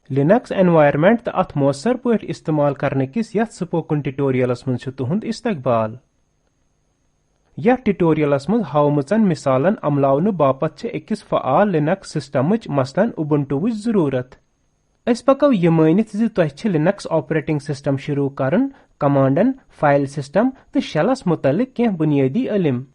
Linux environment तो अत मौसर पट इस्तेमाल करने किस यथ स्पोकन ट्यूटोरियलस मज तुहद इस्तकबाल। यथ ट्यूटोरियलस मज हावमचन मिसालन अमलावन बापत अकिस फ़आल लिनक्स सिस्टमच मसलन उबुंटुवच जरूरत। अस पको यह मानित ज लिनक्स ऑपरेटिंग सिस्टम शुरू करन कमांडन, फाइल सिस्टम तो शेलस मुतलिक कह बुनियादी इल्म।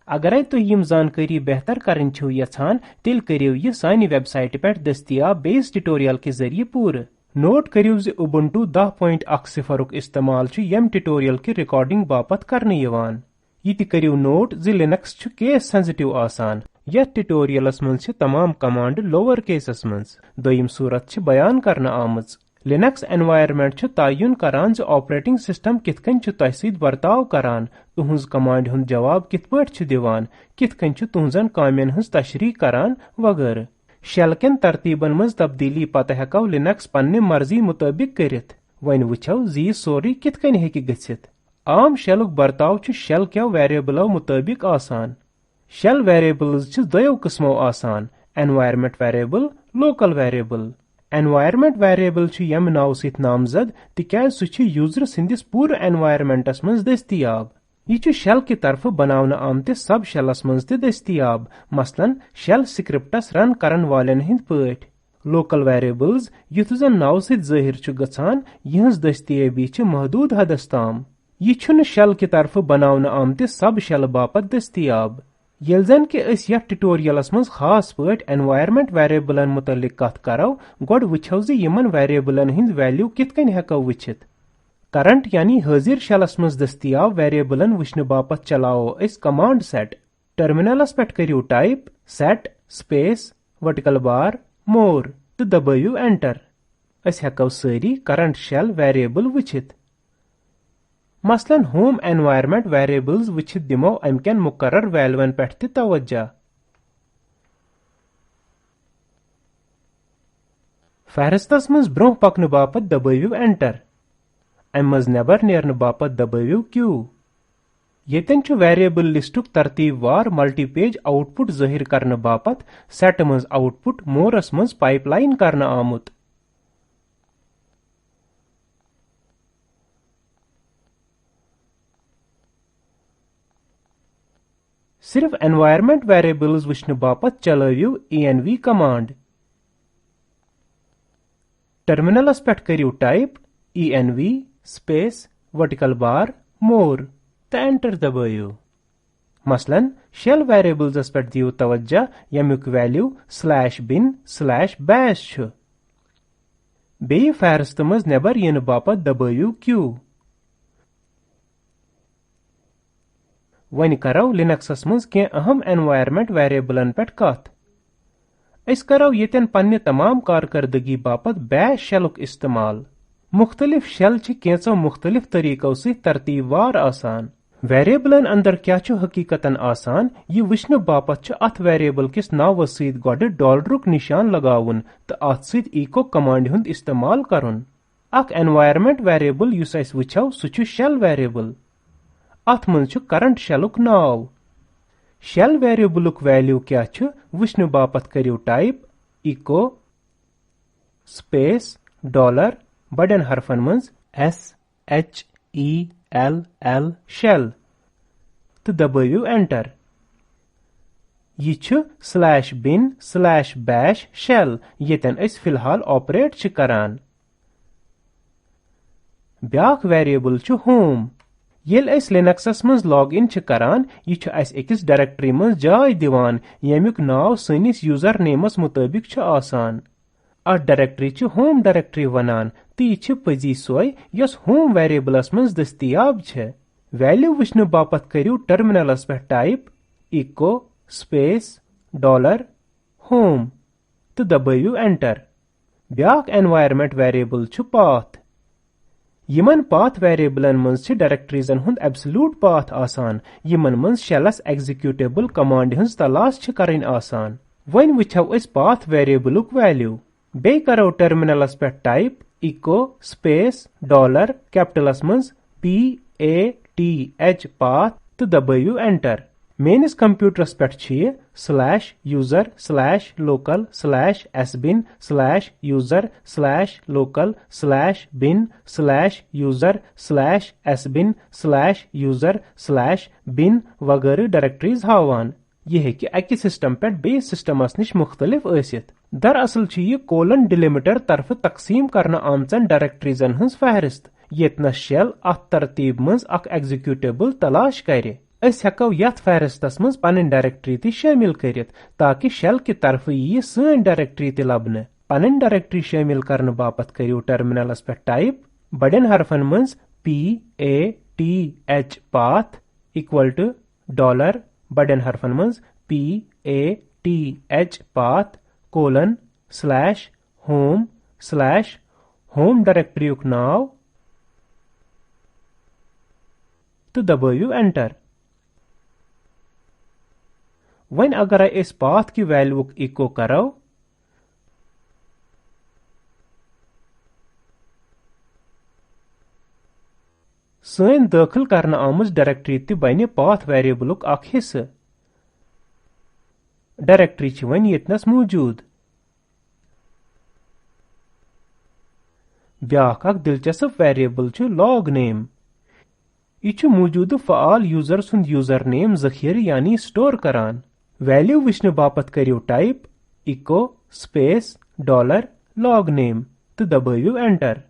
अगर तुम यम जानकारी बेहतर करन छो यछान तेल करियो यह सानि वेबसाइट पे दस्तियाब बेस ट्यूटोरियल के जरिए पूरे। नोट करियो ज उबुंटू 10.10 इस्तेमाल यम ट्यूटोरियल की रिकॉर्डिंग बापत करने यवान। यह करियो नोट ज लिनक्स केस सेंसिटिव आसान। यथ ट्यूटोरियलस मज तमाम कमांड लोअर केसस मज। दोयम सूरत बयान करना आमज। लिनक्स एनवायरनमेंट तयन करान ज ऑपरेटिंग सिस्टम कितकन तह सत बर्ताव करान, तुहज कमांड हुंद जवाब कित पट दिवान, कितकन तुहजन कामन हज तशरीह करान वगैरह। शेल केन तरतीबन मज तब्दीली पत हेको लिनक्स पन्ने मर्जी मुताबिक करित। वन वुछो ज सोरी कितकन हेकि गछित। आम शेलुक बर्ताव शेल क्यों वेरिएबलो मुताबिक आसान। शेल वेरिएबल्स दो किस्मों आसान, environment variable, local variable. Environment variable यम नाव सत नामजद तिकाज सह यूजर सिंदिस पूरे एनवायरनमेंटस मज दस्तियाब। यह शेल की तरफ बनावन आमतिस सब शेलस मज त दस्तियाब, मसलन शेल स्क्रिप्टस रन करन वालन हिंद पट। लोकल वेरिएबल्स युथ जन नाव सत जाहिर गछान यहज दस्तियाबी महदूद हदस ताम। यह शेल की तरफ बनावन आमतिस सब शेल बापत दस्तियाब। येल जन कि यथ ट्यूटोरियलस मज खास पट एनवायरनमेंट वेरिएबलन मुतलिक कथ करो, गोड वुछो ज यमन वेरिएबलन हिंद वैल्यू कितकन हेको वुछित। करंट यानी हाजिर शेलस मज दस्तियाब वेरिएबलन वुछन बापत चलाओ अस कमांड सेट। टर्मिनलस पे करियो type set space vertical bar more तो दबाइयो एंटर। अस हेको सारी करंट शेल वेरिएबल वुछित। मसलन होम एनवायरनमेंट वेरिएबल्स वुछित दिमो अमकन मुकर्रर वैल्यून पे तवज्जा। फहरिस्तस मज ब्रोह पकन बापत दबाइयो एंटर। अम मज नेबर नेरन बापत दबाइयो क्यू। येतन वेरिएबल लिस्टुक तरतीब वार मल्टीपेज आउटपुट जाहिर करने बापत सेट मज आउटपुट मोरस मज पाइपलाइन करना आमुत। सिर्फ एनवायरनमेंट वेरिएबल्स वुछन बापत चलावियो env कमांड। टर्मिनलस पे करियो type env space vertical bar more तो एंटर दबाइयो। मसलन शेल वेरिएबल्स पे दियो तवज्जा यमुक वैल्यू /bin/bash। बेय फहरिस्त मज नेबर यन बापत दबाइयो क्यू। वन करो लिनक्सस मज के अहम एनवायरनमेंट वेरिएबलन पे कथ। अस करो येतन पन्ने तमाम कारकर्दगी बापत बैश शेलुक इस्तेमाल। मुख्तलिफ शेल कैंचो मुख्तलिफ तरीकों से तरतीबवार आसान। वेरिएबलन अंदर क्या हकीकतन आसान यह वुछन बापत अथ वेरिएबल किस नावस सत गोड डॉलरुक निशान लगावन तो अथ सत इको कमांड हुंद इस्तेमाल करुन। अख एनवायरनमेंट वेरिएबल युस अस वुछो सह शेल वेरिएबल। अथ मज करंट शेलुक नाव। शेल वेरिएबलुक वैल्यू क्या वुछन बापत करियो टाइप इको स्पेस डॉलर बड़न हरफन मज SHELL शेल तो दबाइयो एंटर। यह /bin/bash शेल येतन अस फिलहाल ऑपरेट करान। ब्याख वेरिएबल होम। येल अस लिनक्सस मज लॉग इन करान यह अस अकिस डायरेक्टरी मज जाय दिवान यमुक नाव सनिस यूजर नेमस मुताबिक आसान। अथ डायरेक्टरी होम डायरेक्टरी वनान तो यह पजी सोय यस होम वेरिएबलस मज दस्तियाब छे। वैल्यू वुछन बापत करियो टर्मिनलस पे type echo space dollar home तो दबाइयो एंटर। ब्याख एनवायरनमेंट वेरिएबल पाथ। यमन पाथ वेरिएबलन मज डायरेक्टरीजन हुंद एब्सोल्यूट पाथ आसान यमन मज शेलस एग्जीक्यूटेबल कमांड हंज तलाश करन आसान। वन वुछो अस पाथ वेरिएबलुक वैल्यू। बे करो टर्मिनलस पे टाइप इको स्पेस डॉलर कैपिटलस मज PATH पाथ तो दबाइयो एंटर। मेनिस कंप्यूटरस पेट /user/local/bin/user/bin/user/bin वगैरह डायरेक्टरीज हावान। यह हेकि अकि सिस्टम पेट बेस सिस्टमस निश मुख्तलिफ आसित। दरअसल छ यह कोलन डिलिमिटर तरफ तकसीम करना आमचन डायरेक्टरीजन हंस फहरिस्त येतनस शेल अत तरतीब मज अख एग्जीक्यूटेबल तलाश करे। अस हेको यथ फहरिस्तस मज पन डायरेक्टरी ति शामिल करित ताकि शेल कि तरफ यह सन डायरेक्टरी ति लबन। पन डायरेक्टरी शामिल करने बापत करियो टर्मिनलस पे टाइप बड़न हरफन मज PATH path equal to dollar बड़न हरफन मज PATH पाथ :home/home डायरेक्टरी नाव तो दबाइयो एंटर। वन अगर इस पाथ की वैल्यू इको करो सन दाखिल करना आमज डायरेक्टरी ति बने पाथ वेरिएबलुक अख हिस्सा। डायरेक्टरी छ वन यतनस मौजूद। ब्याख अख दिलचस्प वेरिएबल छ लॉग नेम। यह मौजूद फ़ाल यूजर सुंद यूजर नेम जखीर यानी स्टोर करान। वैल्यू विश्न बापत करियो type echo space dollar log name तो दबाइयो एंटर।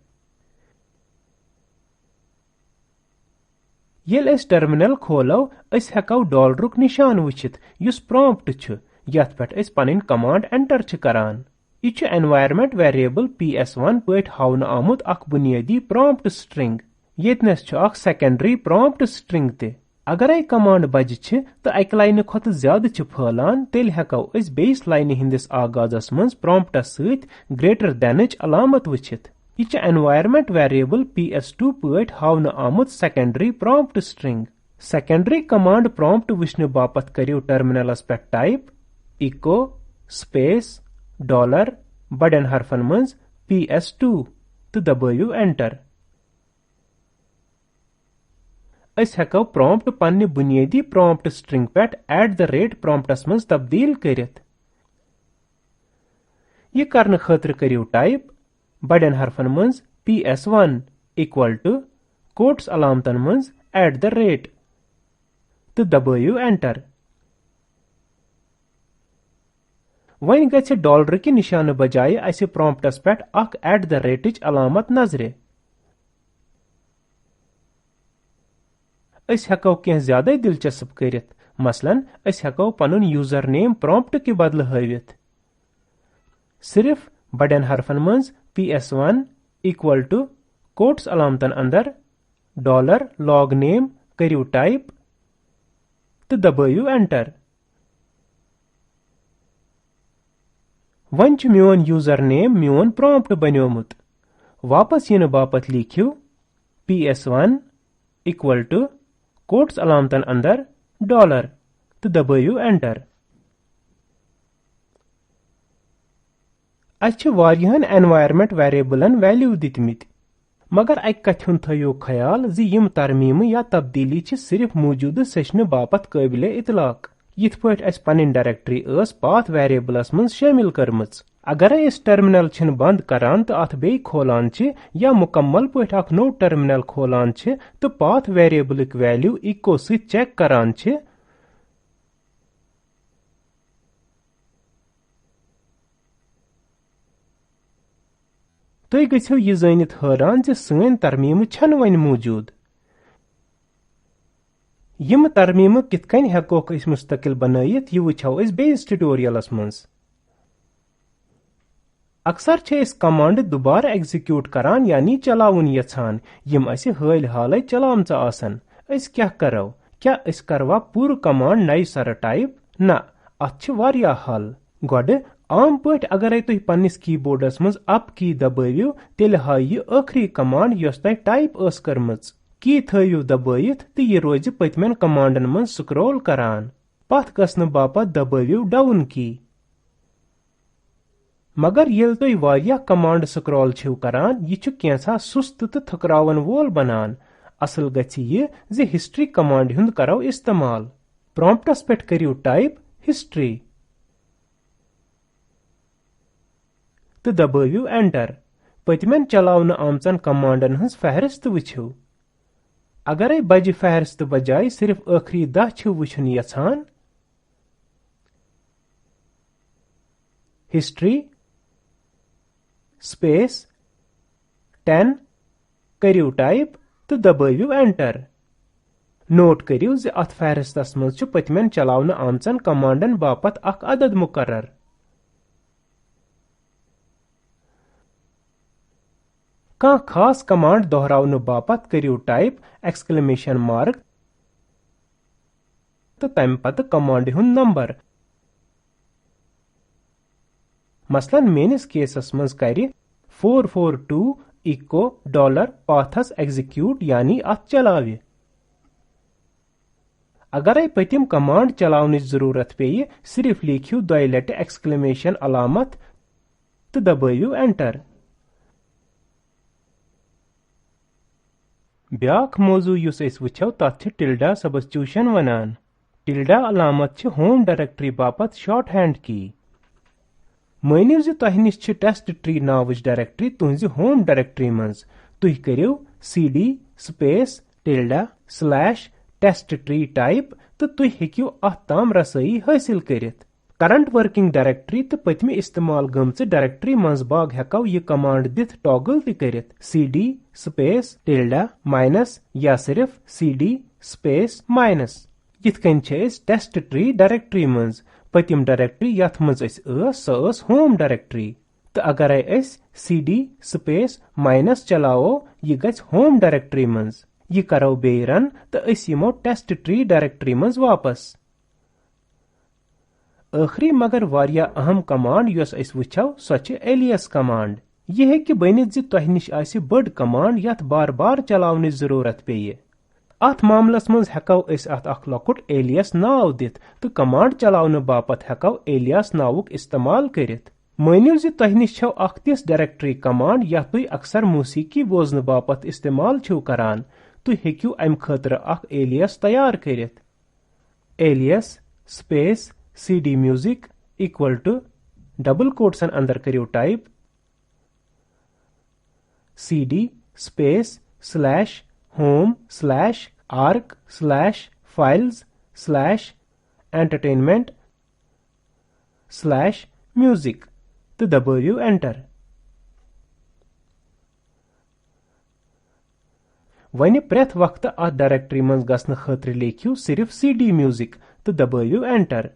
येल अस टर्मिनल खोलो अस हेको डॉलरुक निशान वुचित युस प्रॉम्प्ट छ यथ पेट अस पनिन कमांड एंटर छ करान। यह एनवायरनमेंट वेरिएबल PS1 पट हावन आमुत अख बुनियादी प्रॉम्प्ट स्ट्रिंग येतनस छ अख सेकेंडरी प्रॉम्प्ट स्ट्रिंग ते। अगर आई कमांड बज छ तो अक लाइन खत ज्यादा छ फहलान तेल हेको अस बेस लाइन हिंदिस आगाजस मज प्रॉम्प्टस सहित ग्रेटर देनच अलामत वुचित। यह एनवायरनमेंट वेरिएबल PS2 पट हावन आमुत secondary prompt string. Secondary command prompt वुचने बापत करियो टर्मिनलस पे टाइप इको स्पेस डॉलर बड़न हरफन मज PS2 तो दबाइयो एंटर। अस हेको प्रॉम्प्ट पन्ने बुनियादी प्रॉम्प्ट स्ट्रिंग पे @प्रॉम्प्टस मज तब्दील करित। यह करने खातिर करियो टाइप बड़न हरफन मज PS1 इक्वल टू कोट्स अलामतन मज @ तो दबाइयो एंटर। वन गछ डॉलर कि निशान बजाय अस प्रॉम्प्टस पे अख @ अलामत नजरे। अस हेको कह ज्यादा दिलचस्प करित मसलन अस हेको पनुन यूजर नेम प्रॉम्प्ट के बदल हावित। सिर्फ बड़न हरफन मज PS1 इक्वल टू कोट्स अलामतन अंदर डॉलर लॉग नेम करियो टाइप तो दबाइयो एंटर। वन छ मियोन यूजर नेम मियोन प्रॉम्प्ट बन्योमुत। वापस यन बापत लिखियो PS1 इक्वल टू कोट्स अलामतन अंदर डॉलर तो दबाइयो एंटर। अस वारियहन एनवायरनमेंट वेरिएबलन वैल्यू दितमित मगर अक कथ हुंद थयो ख्याल जि यम तरमीम या तब्दीली छ सिर्फ मौजूद सेशन बापत काबिले इतलाक। यिथ पट अस पनिन डायरेक्टरी अस पाथ वेरिएबलस मज शामिल करमच। अगर अस टर्मिनल छिन बंद करान तो अथ बे खोलान छ या मुकम्मल पट अख नो टर्मिनल खोलान छ तो पाथ वेरिएबलक वैल्यू इको सहित चेक करान छ तुम गो यह जानित हैरान ज सन तरमीम छन वन मौजूद। यम तरमीम कित कन हेकोक अस मुस्तकिल बनयित यह वुछो अस बेस ट्यूटोरियलस मज। अक्सर छे इस कमांड दोबारा एग्जीक्यूट करान यानी चलावन यछान यम अस हाल हालै चलामच आसन। अस क्या करो क्या अस करवा पूरा कमांड नई सर टाइप ना अथ छ वारिया हल। गोड आम पट अगर तुम पन्निस कीबोर्डस मज अप की दबाइयो तेल हाय आखरी कमांड यस तुम टाइप अस करमच। की थयो दबाइथ तो यह रोज पतमेन कमांडन मज स्क्रॉल करान। पथ गसन बापत दबाइयो डाउन की। मगर येल तुम वारिया कमांड स्क्रॉल छो करान यह छु कैंसा सुस्त तो थकरावन वोल बनान। असल गछि यह जे हिस्ट्री कमांड हुंद करो इस्तेमाल। प्रॉम्प्टस पेट करियो टाइप हिस्ट्री तो दबावियो एंटर। पतमें चलावन आमचन कमांडन हंस फहरिस्त वुछियो। अगरे बजि फहरिस्त बजाय सिर्फ आखिरी 10 छु वुछन यछान, हिस्ट्री स्पेस 10 करियो टाइप तो दबावियो एंटर। नोट करियो जे अथ फहरिस्तस मज छु पतमें चलावन आमचन कमांडन बापत अख अदद मुकर्रर। कह खास कमांड दोहरावन बापत करियो टाइप एक्सक्लेमेशन मार्क तो तम पत कमांड हुंद नंबर। मसलन मेनिस केसस मज करि 442 इको $पाथस एग्जीक्यूट यानी अथ चलावे। अगर पतिम कमांड चलावन जरूरत पे सिर्फ लिखियो 2 लट एक्सक्लेमेशन अलामत तो दबावियो एंटर। ब्याख मौजू युस एस वुछो तथ छ टिल्डा सबस्टिट्यूशन वनान। टिल्डा अलामत छ होम डायरेक्टरी बापत शॉर्ट हैंड की। मानिव जे तोह निश छ टेस्ट ट्री नावच डायरेक्टरी तुहज होम डायरेक्टरी मज। तुह करियो cd space tilde slash test tree type तो तुह हेकियो अथ ताम रसाई हासिल करित। करंट वर्किंग डायरेक्टरी तो पतमे इस्तेमाल गमच डायरेक्टरी मज बाग हेको यह कमांड दिथ टॉगल ति करित cd स्पेस टिल्डा माइनस या सिर्फ cd स्पेस माइनस। यिथ कन छ एस टेस्ट ट्री डायरेक्टरी मज पतिम डायरेक्टरी यथ मज सो होम डायरेक्टरी तो अगर एस cd स्पेस माइनस चलाओ यह गछ होम डायरेक्टरी मज। यह करो बे रन तो अस यमो टेस्ट ट्री डायरेक्टरी मज वापस। आखिरी मगर वारिया अहम कमांड योस अस वुछो सो छ एलियस कमांड। यह है कि बनित जे तोह निश आसि बड़ कमांड यथ बार बार चलावन जरूरत पे। अथ मामलस मज हेको अस अथ अख लकुट एलियस नाव दित तो कमांड चलावन बापत हेको एलियस नावुक इस्तेमाल करित। मानिव जे तोह निश छो अख तिस डायरेक्टरी कमांड यथ तुह अक्सर मौसीकी बोजन बापत इस्तेमाल छो करान। तुह हेकियो अम खतर अख एलियस तैयार करित। Alias space cd music equal to double कोट्सन अंदर करियो type cd space slash home slash arch slash files slash entertainment slash music तो दबावियो एंटर। वन प्रेथ वक्त अथ डायरेक्टरी मज गसन खतर लिखियो सिर्फ cd म्यूजिक तो दबावियो एंटर।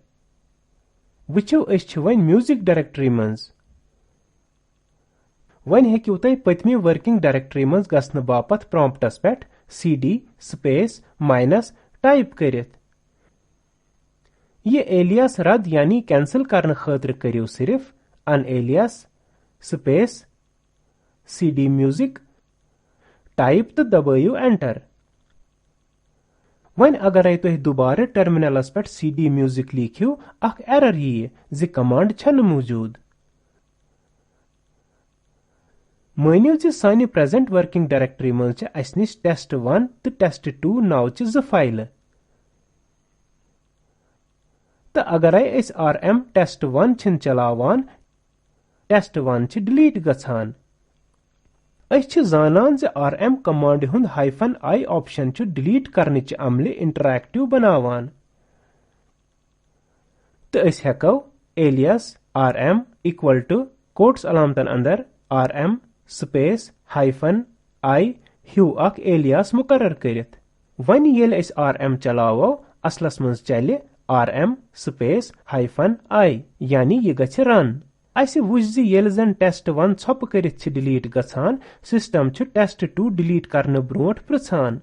वुछो अस छ वन म्यूजिक डायरेक्टरी मज। वन हेकियो तय पतमी वर्किंग डायरेक्टरी मज गसन बापत प्रॉम्प्टस पेट cd स्पेस माइनस टाइप करित। ये एलियस रद्द यानी कैंसिल करने खतर करियो सिर्फ अनएलियस स्पेस cd म्यूजिक टाइप तो दबावियो एंटर। वन अगर तुह दोबारा टर्मिनलस पे cd म्यूजिक लिखियो अख एरर यी जे कमांड छन मौजूद। मानिव जे सानि प्रेजेंट वर्किंग डायरेक्टरी मज छ अस निश test1 तो test2 नावच 2 फाइल। तो अगर अस rm test1 छिन चलावान test1 छ डिलीट गछान। अस छ जानन जे rm कमांड हुंद -i ऑप्शन छ डिलीट करनिच अमले इंटरैक्टिव बनावान। तो अस हेको alias rm equal to quotes अलामतन अंदर rm स्पेस -i ह्यू अख एलियस मुकर्रर करित। वन येल अस rm चलावो असलस मज चले rm स्पेस -i यानी यह गछ रन। अस वुछ जे येल जन test1 छप करित छ डिलीट गछान सिस्टम छ test2 डिलीट करने ब्रोट प्रछान।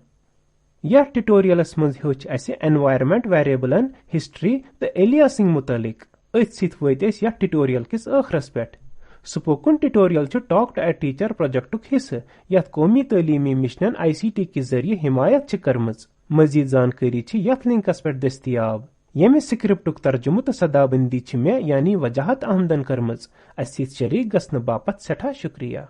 यह ट्यूटोरियलस मज हेच अस एनवायरनमेंट वेरिएबलन हिस्ट्री तो एलियासिंग मुतलिक। अथ सित वत अस यह ट्यूटोरियल किस आखरस पे। स्पोकन ट्यूटोरियल छ टॉक टू अ टीचर प्रोजेक्टुक हिस्से यथ कौमी तालीमी मिशन ICT के जरिए हिमायत छ करमज। मजीद जानकारी छ यथ लिंकस पे दस्तियाब। यमे स्क्रिप्टुक तर्जुमु तो सदाबंदी छ मे यानी वजाहत आमदन करमज। अस शरीक गसन बापत सठा शुक्रिया।